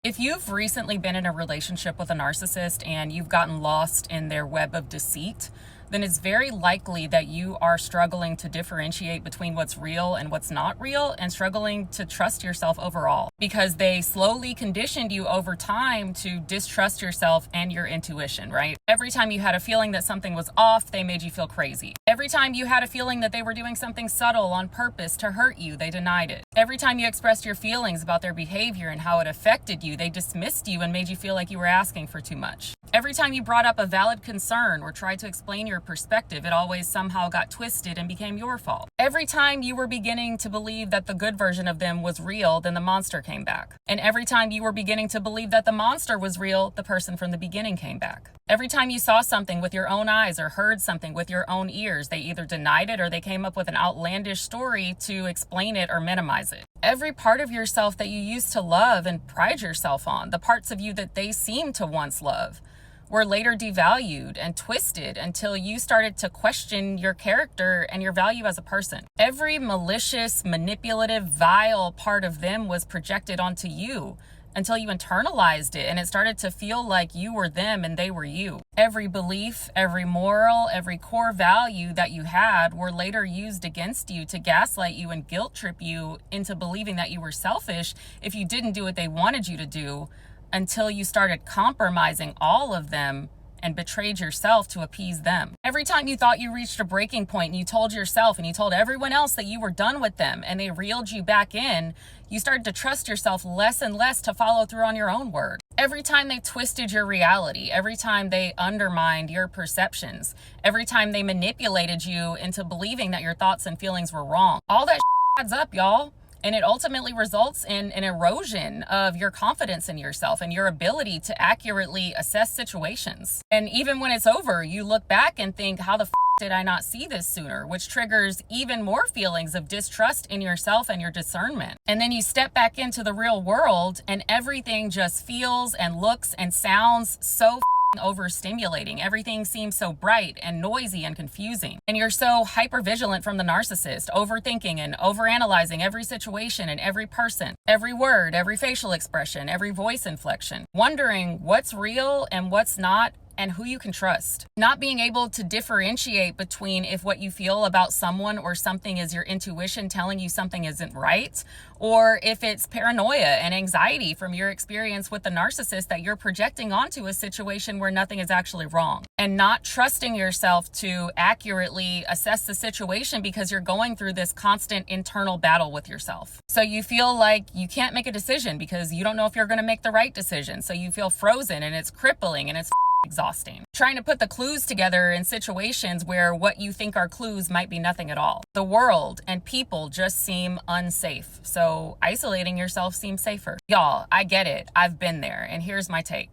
If you've recently been in a relationship with a narcissist and you've gotten lost in their web of deceit, then it's very likely that you are struggling to differentiate between what's real and what's not real, and struggling to trust yourself overall, because they slowly conditioned you over time to distrust yourself and your intuition, right? Every time you had a feeling that something was off, they made you feel crazy. Every time you had a feeling that they were doing something subtle on purpose to hurt you, they denied it. Every time you expressed your feelings about their behavior and how it affected you, they dismissed you and made you feel like you were asking for too much. Every time you brought up a valid concern or tried to explain your perspective, it always somehow got twisted and became your fault. Every time you were beginning to believe that the good version of them was real, then the monster came back. And every time you were beginning to believe that the monster was real, the person from the beginning came back. Every time you saw something with your own eyes or heard something with your own ears, they either denied it or they came up with an outlandish story to explain it or minimize it. Every part of yourself that you used to love and pride yourself on, the parts of you that they seemed to once love, were later devalued and twisted until you started to question your character and your value as a person. Every malicious, manipulative, vile part of them was projected onto you until you internalized it and it started to feel like you were them and they were you. Every belief, every moral, every core value that you had were later used against you to gaslight you and guilt trip you into believing that you were selfish if you didn't do what they wanted you to do, until you started compromising all of them and betrayed yourself to appease them. Every time you thought you reached a breaking point and you told yourself and you told everyone else that you were done with them and they reeled you back in, you started to trust yourself less and less to follow through on your own word. Every time they twisted your reality, every time they undermined your perceptions, every time they manipulated you into believing that your thoughts and feelings were wrong, all that adds up, y'all. And it ultimately results in an erosion of your confidence in yourself and your ability to accurately assess situations. And even when it's over, you look back and think, how the did I not see this sooner? Which triggers even more feelings of distrust in yourself and your discernment. And then you step back into the real world and everything just feels and looks and sounds so overstimulating. Everything seems so bright and noisy and confusing. And you're so hypervigilant from the narcissist, overthinking and overanalyzing every situation and every person, every word, every facial expression, every voice inflection, wondering what's real and what's not, and who you can trust. Not being able to differentiate between if what you feel about someone or something is your intuition telling you something isn't right, or if it's paranoia and anxiety from your experience with the narcissist that you're projecting onto a situation where nothing is actually wrong. And not trusting yourself to accurately assess the situation because you're going through this constant internal battle with yourself. So you feel like you can't make a decision because you don't know if you're going to make the right decision. So you feel frozen and it's crippling and it's exhausting. Trying to put the clues together in situations where what you think are clues might be nothing at all. The world and people just seem unsafe. So isolating yourself seems safer. Y'all, I get it. I've been there. And here's my take.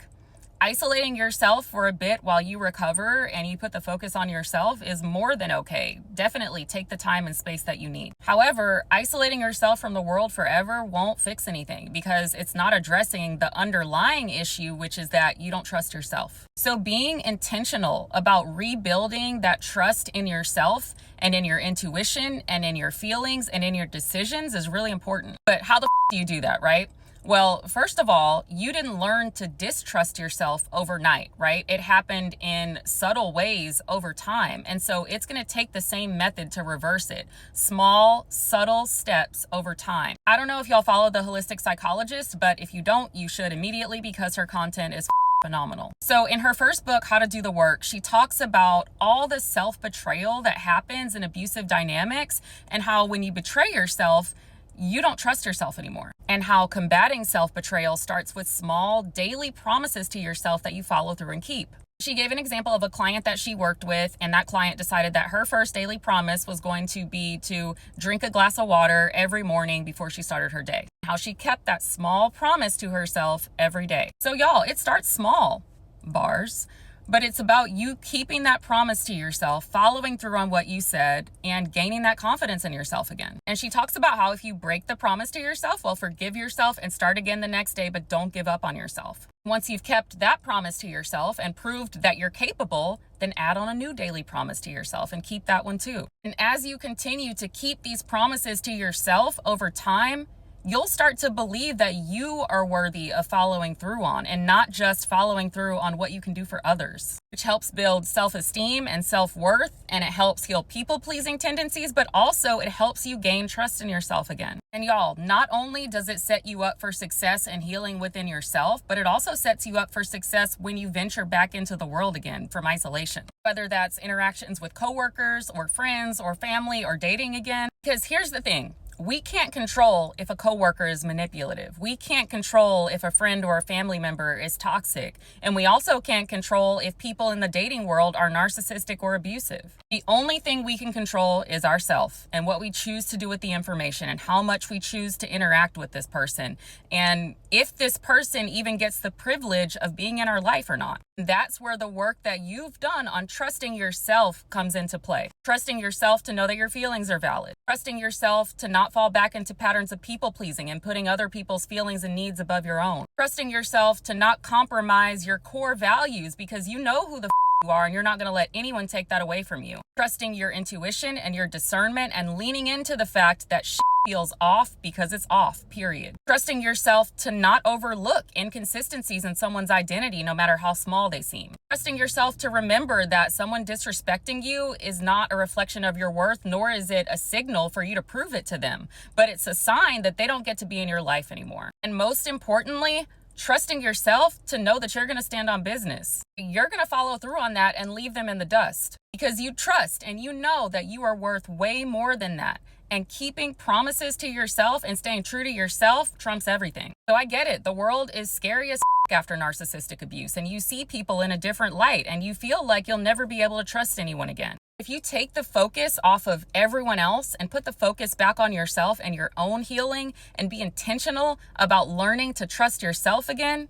Isolating yourself for a bit while you recover and you put the focus on yourself is more than okay. Definitely take the time and space that you need. However, isolating yourself from the world forever won't fix anything because it's not addressing the underlying issue, which is that you don't trust yourself. So being intentional about rebuilding that trust in yourself and in your intuition and in your feelings and in your decisions is really important. But how the do you do that, right? Well, first of all, you didn't learn to distrust yourself overnight, right? It happened in subtle ways over time. And so it's going to take the same method to reverse it. Small, subtle steps over time. I don't know if y'all follow the holistic psychologist, but if you don't, you should immediately because her content is phenomenal. So in her first book, How to Do the Work, she talks about all the self-betrayal that happens in abusive dynamics and how when you betray yourself, you don't trust yourself anymore, and how combating self-betrayal starts with small daily promises to yourself that you follow through and keep. She gave an example of a client that she worked with, and that client decided that her first daily promise was going to be to drink a glass of water every morning before she started her day. How she kept that small promise to herself every day. So y'all, it starts small, bars. But it's about you keeping that promise to yourself, following through on what you said, and gaining that confidence in yourself again. And she talks about how if you break the promise to yourself, well, forgive yourself and start again the next day, but don't give up on yourself. Once you've kept that promise to yourself and proved that you're capable, then add on a new daily promise to yourself and keep that one too. And as you continue to keep these promises to yourself over time, you'll start to believe that you are worthy of following through on, and not just following through on what you can do for others, which helps build self-esteem and self-worth, and it helps heal people-pleasing tendencies, but also it helps you gain trust in yourself again. And y'all, not only does it set you up for success and healing within yourself, but it also sets you up for success when you venture back into the world again from isolation. Whether that's interactions with coworkers or friends or family or dating again. Because here's the thing. We can't control if a coworker is manipulative. We can't control if a friend or a family member is toxic. And we also can't control if people in the dating world are narcissistic or abusive. The only thing we can control is ourselves and what we choose to do with the information and how much we choose to interact with this person. And if this person even gets the privilege of being in our life or not. That's where the work that you've done on trusting yourself comes into play. Trusting yourself to know that your feelings are valid. Trusting yourself to not fall back into patterns of people pleasing and putting other people's feelings and needs above your own. Trusting yourself to not compromise your core values because you know who the you are and you're not going to let anyone take that away from you. Trusting your intuition and your discernment and leaning into the fact that feels off because it's off, period. Trusting yourself to not overlook inconsistencies in someone's identity, no matter how small they seem. Trusting yourself to remember that someone disrespecting you is not a reflection of your worth, nor is it a signal for you to prove it to them, but it's a sign that they don't get to be in your life anymore. And most importantly, trusting yourself to know that you're going to stand on business. You're going to follow through on that and leave them in the dust because you trust and you know that you are worth way more than that. And keeping promises to yourself and staying true to yourself trumps everything. So I get it. The world is scary as after narcissistic abuse, and you see people in a different light and you feel like you'll never be able to trust anyone again. If you take the focus off of everyone else and put the focus back on yourself and your own healing and be intentional about learning to trust yourself again,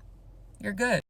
you're good.